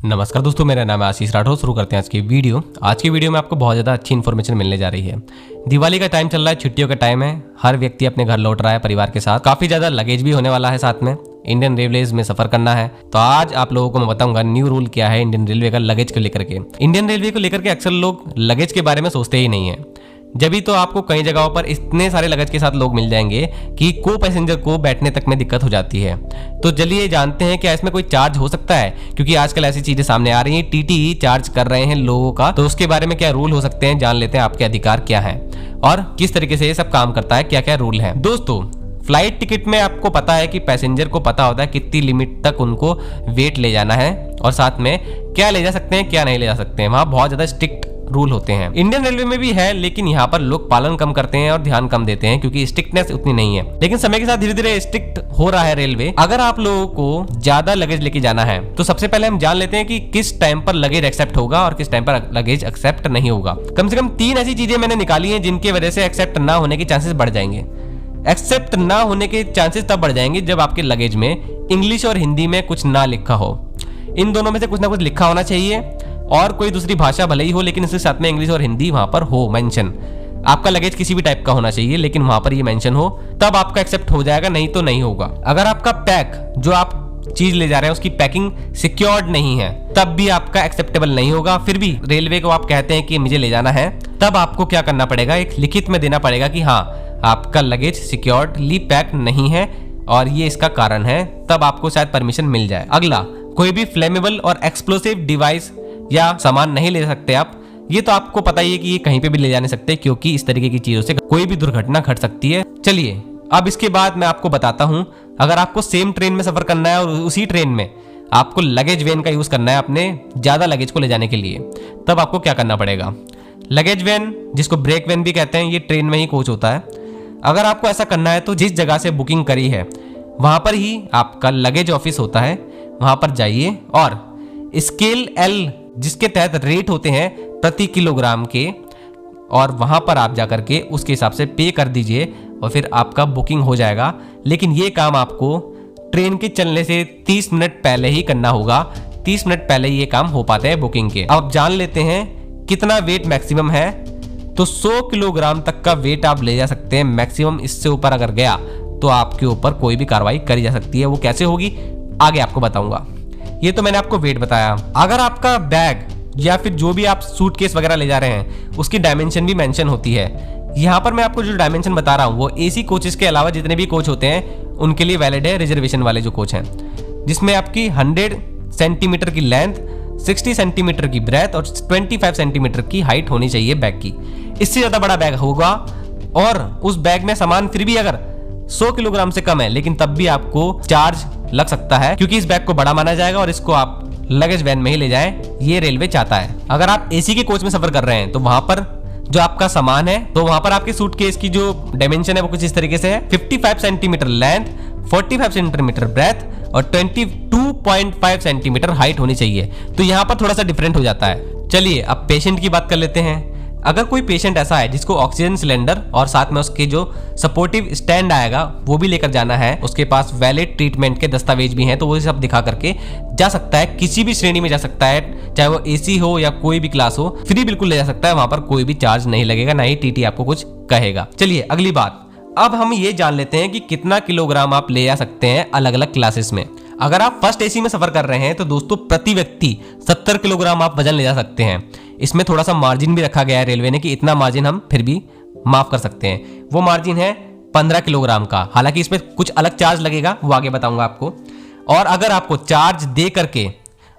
नमस्कार दोस्तों, मेरा नाम है आशीष राठौर। शुरू करते हैं आज की वीडियो। आज की वीडियो में आपको बहुत ज़्यादा अच्छी इन्फॉर्मेशन मिलने जा रही है। दिवाली का टाइम चल रहा है, छुट्टियों का टाइम है, हर व्यक्ति अपने घर लौट रहा है परिवार के साथ। काफ़ी ज़्यादा लगेज भी होने वाला है, साथ में इंडियन रेलवेज में सफर करना है। तो आज आप लोगों को मैं बताऊंगा न्यू रूल क्या है इंडियन रेलवे का लगेज को लेकर के। इंडियन रेलवे को लेकर के अक्सर लोग लगेज के बारे में सोचते ही नहीं है। जब भी तो आपको कई जगहों पर इतने सारे लगेज के साथ लोग मिल जाएंगे कि को पैसेंजर को बैठने तक में दिक्कत हो जाती है। तो चलिए जानते हैं क्या इसमें कोई चार्ज हो सकता है, क्योंकि आजकल ऐसी चीजें सामने आ रही हैं। टीटी चार्ज कर रहे हैं लोगों का, तो उसके बारे में क्या रूल हो सकते हैं, जान लेते हैं आपके अधिकार क्या है और किस तरीके से ये सब काम करता है, क्या क्या रूल है। दोस्तों, फ्लाइट टिकट में आपको पता है कि पैसेंजर को पता होता है कितनी लिमिट तक उनको वेट ले जाना है और साथ में क्या ले जा सकते हैं क्या नहीं ले जा सकते हैं। वहाँ बहुत ज्यादा स्ट्रिक्ट रूल होते हैं। इंडियन रेलवे में भी है, लेकिन यहाँ पर लोग पालन कम करते हैं और ध्यान कम देते हैं क्योंकि स्ट्रिक्टनेस उतनी नहीं है। लेकिन समय के साथ धीरे धीरे स्ट्रिक्ट हो रहा है रेलवे। अगर आप लोगों को ज्यादा लगेज लेके जाना है तो सबसे पहले हम जान लेते हैं कि किस टाइम पर लगेज एक्सेप्ट होगा और किस टाइम पर लगेज एक्सेप्ट नहीं होगा। कम से कम 3 ऐसी चीजें मैंने निकाली है जिनकी वजह से एक्सेप्ट ना होने के चांसेस बढ़ जाएंगे। एक्सेप्ट ना होने के चांसेस तब बढ़ जाएंगे जब आपके लगेज में इंग्लिश और हिंदी में कुछ ना लिखा हो। इन दोनों में से कुछ ना कुछ लिखा होना चाहिए और कोई दूसरी भाषा भले ही हो, लेकिन इसके साथ में इंग्लिश और हिंदी वहां पर हो मेंशन। आपका लगेज किसी भी टाइप का होना चाहिए, लेकिन वहां पर ये मेंशन हो, तब आपका एक्सेप्ट हो जाएगा, नहीं तो नहीं होगा। अगर आपका पैक जो आप चीज ले जा रहे हैं उसकी पैकिंग सिक्योर्ड नहीं है, तब भी आपका एक्सेप्टेबल नहीं होगा। फिर भी रेलवे को आप कहते हैं कि मुझे ले जाना है, तब आपको क्या करना पड़ेगा, एक लिखित में देना पड़ेगा कि हाँ आपका लगेज सिक्योर्डली पैक नहीं है और ये इसका कारण है, तब आपको शायद परमिशन मिल जाए। अगला, कोई भी फ्लेमेबल और एक्सप्लोसिव डिवाइस या सामान नहीं ले सकते आप। ये तो आपको पता ही है कि ये कहीं पे भी ले जा नहीं सकते, क्योंकि इस तरीके की चीजों से कोई भी दुर्घटना घट सकती है। चलिए अब इसके बाद मैं आपको बताता हूं, अगर आपको सेम ट्रेन में सफर करना है और उसी ट्रेन में आपको लगेज वैन का यूज करना है अपने ज्यादा लगेज को ले जाने के लिए, तब आपको क्या करना पड़ेगा। लगेज वैन, जिसको ब्रेक वैन भी कहते हैं, ये ट्रेन में ही कोच होता है। अगर आपको ऐसा करना है तो जिस जगह से बुकिंग करी है वहां पर ही आपका लगेज ऑफिस होता है, वहां पर जाइए और स्केल L जिसके तहत रेट होते हैं प्रति किलोग्राम के, और वहां पर आप जाकर के उसके हिसाब से पे कर दीजिए और फिर आपका बुकिंग हो जाएगा। लेकिन ये काम आपको ट्रेन के चलने से 30 मिनट पहले ही करना होगा। 30 मिनट पहले ये काम हो पाते हैं बुकिंग के। अब जान लेते हैं कितना वेट मैक्सिमम है। तो 100 किलोग्राम तक का वेट आप ले जा सकते हैं मैक्सिमम। इससे ऊपर अगर गया तो आपके ऊपर कोई भी कार्रवाई करी जा सकती है। वो कैसे होगी आगे आपको बताऊंगा। ये तो मैंने आपको वेट बताया। अगर आपका बैग या फिर जो भी आप सूटकेस वगैरह ले जा रहे हैं उसकी डायमेंशन भी मेंशन होती है। यहाँ पर मैं आपको जो डायमेंशन बता रहा हूँ वो एसी कोचेस के अलावा जितने भी कोच होते हैं उनके लिए वैलिड है, रिजर्वेशन वाले जो कोच हैं, जिसमें आपकी 100 सेंटीमीटर की लेंथ, 60 सेंटीमीटर की ब्रेथ और 25 सेंटीमीटर की हाइट होनी चाहिए बैग की। इससे ज्यादा बड़ा बैग होगा और उस बैग में सामान फिर भी अगर 100 किलोग्राम से कम है, लेकिन तब भी आपको चार्ज लग सकता है, क्योंकि इस बैग को बड़ा माना जाएगा और इसको आप लगेज वैन में ही ले जाएं, ये रेलवे चाहता है। अगर आप एसी के कोच में सफर कर रहे हैं तो वहां पर जो आपका सामान है, तो वहां पर आपके सूटकेस की जो डायमेंशन है वो कुछ इस तरीके से है। 55 सेंटीमीटर लेंथ, 45 सेंटीमीटर ब्रेथ और 22.5 सेंटीमीटर हाइट होनी चाहिए। तो यहाँ पर थोड़ा सा डिफरेंट हो जाता है। चलिए अब पेशेंट की बात कर लेते हैं। अगर कोई पेशेंट ऐसा है जिसको ऑक्सीजन सिलेंडर और साथ में उसके जो सपोर्टिव स्टैंड आएगा वो भी लेकर जाना है, उसके पास वैलिड ट्रीटमेंट के दस्तावेज भी हैं, तो वो सब दिखा करके जा सकता है। किसी भी श्रेणी में जा सकता है, चाहे वो एसी हो या कोई भी क्लास हो, फ्री बिल्कुल ले जा सकता है। वहां पर कोई भी चार्ज नहीं लगेगा, ना ही टीटी आपको कुछ कहेगा। चलिए अगली बात, अब हम ये जान लेते हैं कि कितना किलोग्राम आप ले जा सकते हैं अलग अलग क्लासेस में। अगर आप फर्स्ट एसी में सफर कर रहे हैं तो दोस्तों प्रति व्यक्ति 70 किलोग्राम आप वजन ले जा सकते हैं। इसमें थोड़ा सा मार्जिन भी रखा गया है रेलवे ने कि इतना मार्जिन हम फिर भी माफ कर सकते हैं। वो मार्जिन है 15 किलोग्राम का। हालांकि इसमें कुछ अलग चार्ज लगेगा, वो आगे बताऊंगा आपको। और अगर आपको चार्ज दे करके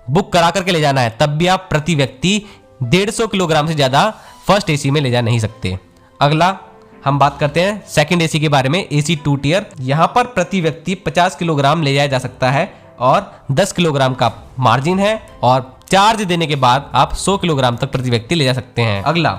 बुक करा करके ले जाना है तब भी आप प्रति व्यक्ति 150 किलोग्राम से ज्यादा फर्स्ट एसी में ले जा नहीं सकते। अगला हम बात करते हैं सेकंड एसी के बारे में, एसी 2 टियर। यहाँ पर प्रति व्यक्ति 50 किलोग्राम ले जाया जा सकता है और 10 किलोग्राम का मार्जिन है और चार्ज देने के बाद आप 100 किलोग्राम तक प्रति व्यक्ति ले जा सकते हैं। अगला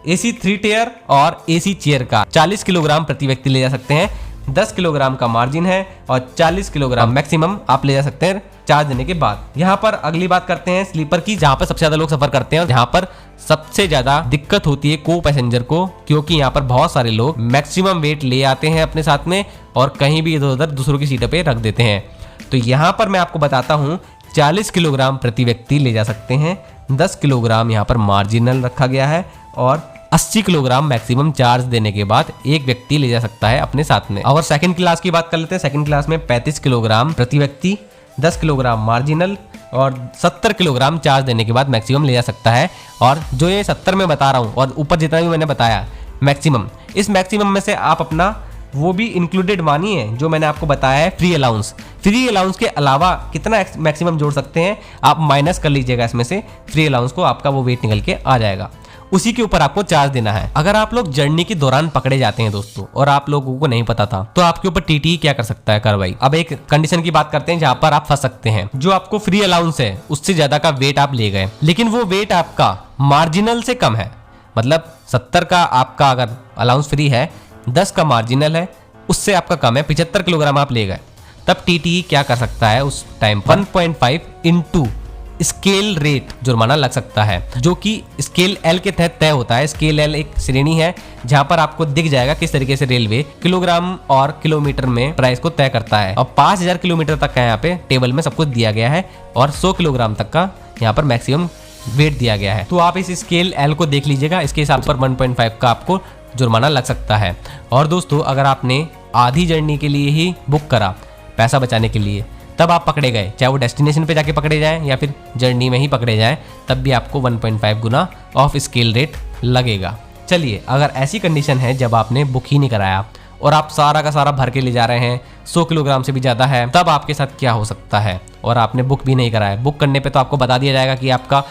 एसी 3 टियर और एसी चेयर का 40 किलोग्राम प्रति व्यक्ति ले जा सकते हैं। 10 किलोग्राम का मार्जिन है और 40 किलोग्राम मैक्सिमम आप ले जा सकते हैं चार्ज देने के बाद। यहाँ पर अगली बात करते हैं स्लीपर की, जहाँ पर सबसे ज्यादा लोग सफर करते हैं और जहाँ पर सबसे ज्यादा दिक्कत होती है को पैसेंजर को, क्योंकि यहाँ पर बहुत सारे लोग मैक्सिमम वेट ले आते हैं अपने साथ में और कहीं भी इधर उधर दूसरों की सीटों पे रख देते हैं। तो यहाँ पर मैं आपको बताता हूँ 40 किलोग्राम प्रति व्यक्ति ले जा सकते हैं। 10 किलोग्राम यहाँ पर मार्जिनल रखा गया है और 80 किलोग्राम मैक्सिमम चार्ज देने के बाद एक व्यक्ति ले जा सकता है अपने साथ में। और सेकंड क्लास की बात कर लेते हैं। सेकंड क्लास में 35 किलोग्राम प्रति व्यक्ति, 10 किलोग्राम मार्जिनल और 70 किलोग्राम चार्ज देने के बाद मैक्सिमम ले जा सकता है। और जो ये 70 में बता रहा हूँ और ऊपर जितना भी मैंने बताया मैक्सिमम, इस मैक्सिमम में से आप अपना वो भी इंक्लूडेड मानिए जो मैंने आपको बताया है फ्री अलाउंस। फ्री अलाउंस के अलावा कितना मैक्सिमम जोड़ सकते हैं आप माइनस कर लीजिएगा इसमें से फ्री अलाउंस को, आपका वो वेट निकल के आ जाएगा। उसी के ऊपर आपको चार्ज देना है। अगर आप लोग जर्नी के दौरान पकड़े जाते हैं दोस्तों और आप लोगों को नहीं पता था तो आपके ऊपर टीटी क्या कर सकता है कार्रवाई। अब एक कंडीशन की बात करते हैं जहां पर आप फंस सकते हैं। जो आपको फ्री अलाउंस है उससे ज्यादा का वेट आप ले गए, लेकिन वो वेट आपका मार्जिनल से कम है। मतलब 70 का आपका अगर अलाउंस फ्री है, 10 का मार्जिनल है, उससे आपका कम है, 75 किलोग्राम आप ले गए, तब टीटी क्या कर सकता है उस टाइम पर 1.5 इंटू स्केल रेट जुर्माना लग सकता है, जो कि स्केल एल के तहत तय होता है। स्केल एल एक श्रेणी है जहां पर आपको दिख जाएगा किस तरीके से रेलवे किलोग्राम और किलोमीटर में प्राइस को तय करता है। और 5000 किलोमीटर तक का यहाँ पे टेबल में सब कुछ दिया गया है और 100 किलोग्राम तक का यहाँ पर मैक्सिमम वेट दिया गया है। तो आप इस स्केल एल को देख लीजिएगा, इसके हिसाब पर 1.5 का आपको जुर्माना लग सकता है। और दोस्तों अगर आपने आधी जर्नी के लिए ही बुक करा पैसा बचाने के लिए, तब आप पकड़े गए, चाहे वो डेस्टिनेशन पे जाके पकड़े जाएं या फिर जर्नी में ही पकड़े जाएं, तब भी आपको 1.5 गुना ऑफ स्केल रेट लगेगा। चलिए, अगर ऐसी कंडीशन है जब आपने बुक ही नहीं कराया और आप सारा का सारा भर के ले जा रहे हैं, 100 किलोग्राम से भी ज़्यादा है, तब आपके साथ क्या हो सकता है। और आपने बुक भी नहीं कराया। बुक करने पे तो आपको बता दिया जाएगा कि आपका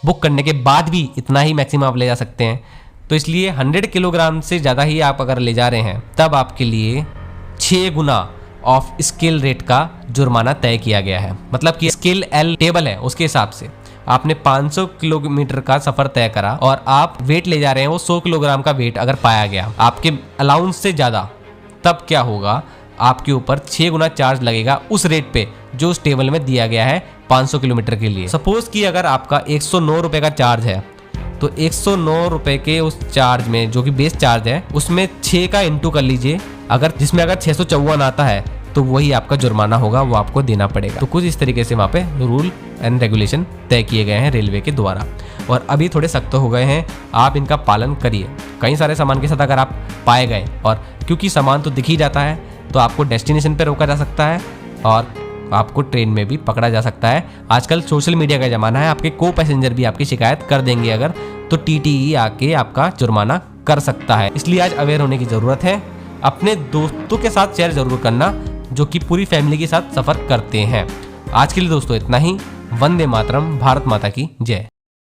बुक करने के बाद भी इतना ही मैक्सिमम आप ले जा सकते हैं। तो इसलिए 100 किलोग्राम से ज़्यादा ही आप अगर ले जा रहे हैं, तब आपके लिए 6 गुना ऑफ स्केल रेट का जुर्माना तय किया गया है। मतलब कि स्केल एल टेबल है उसके हिसाब से आपने 500 किलोमीटर का सफर तय करा और आप वेट ले जा रहे हैं वो 100 किलोग्राम का वेट अगर पाया गया आपके अलाउंस से ज़्यादा, तब क्या होगा, आपके ऊपर 6 गुना चार्ज लगेगा उस रेट पे जो उस टेबल में दिया गया है 500 किलोमीटर के लिए। सपोज कि अगर आपका 109 रुपये का चार्ज है, तो 109 रुपये के उस चार्ज में जो कि बेस चार्ज है उसमें 6 का इंटू कर लीजिए, अगर जिसमें अगर 654 आता है तो वही आपका जुर्माना होगा, वो आपको देना पड़ेगा। तो कुछ इस तरीके से वहाँ पे रूल एंड रेगुलेशन तय किए गए हैं रेलवे के द्वारा और अभी थोड़े सख्त हो गए हैं। आप इनका पालन करिए। कई सारे सामान के साथ अगर आप पाए गए, और क्योंकि सामान तो दिख ही जाता है, तो आपको डेस्टिनेशन पे रोका जा सकता है और आपको ट्रेन में भी पकड़ा जा सकता है। आजकल सोशल मीडिया का ज़माना है, आपके को पैसेंजर भी आपकी शिकायत कर देंगे अगर, तो टीटीई आके आपका जुर्माना कर सकता है। इसलिए आज अवेयर होने की ज़रूरत है। अपने दोस्तों के साथ शेयर ज़रूर करना जो कि पूरी फैमिली के साथ सफ़र करते हैं। आज के लिए दोस्तों इतना ही। वंदे मातरम। भारत माता की जय।